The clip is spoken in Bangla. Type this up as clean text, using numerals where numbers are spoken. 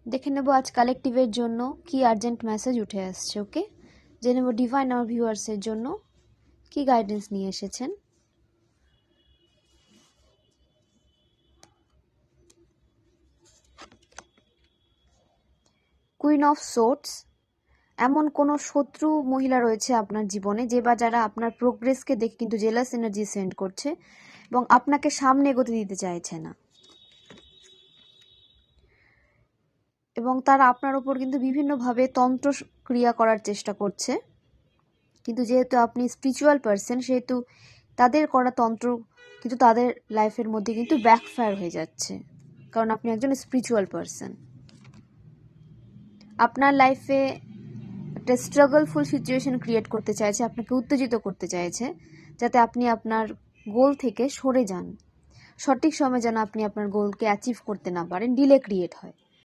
দেখে নেব আজ কালেকটিভের জন্য কি আর্জেন্ট মেসেজ উঠে আসছে। ওকে, জেনে নেব ডিভাইন আমার ভিউয়ার্সের জন্য কি গাইডেন্স নিয়ে এসেছেন। কুইন অফ সোর্ডস, এমন কোনো শত্রু মহিলা রয়েছে আপনার জীবনে যে বা যারা আপনার প্রোগ্রেসকে দেখে কিন্তু জেলাস এনার্জি সেন্ড করছে এবং আপনাকে সামনে এগোতে দিতে চাইছে না, এবং তারা আপনার ওপর কিন্তু বিভিন্নভাবে তন্ত্র ক্রিয়া করার চেষ্টা করছে। কিন্তু যেহেতু আপনি স্পিরিচুয়াল পারসন, সেহেতু তাদের করা তন্ত্র কিন্তু তাদের লাইফের মধ্যে কিন্তু ব্যাকফায়ার হয়ে যাচ্ছে, কারণ আপনি একজন স্পিরিচুয়াল পারসন। আপনার লাইফে একটা স্ট্রাগলফুল সিচুয়েশন ক্রিয়েট করতে চাইছে, আপনাকে উত্তেজিত করতে চাইছে, যাতে আপনি আপনার গোল থেকে সরে যান। সঠিক সময় যেন আপনি আপনার গোলকে অ্যাচিভ করতে না পারেন, ডিলে ক্রিয়েট হয়।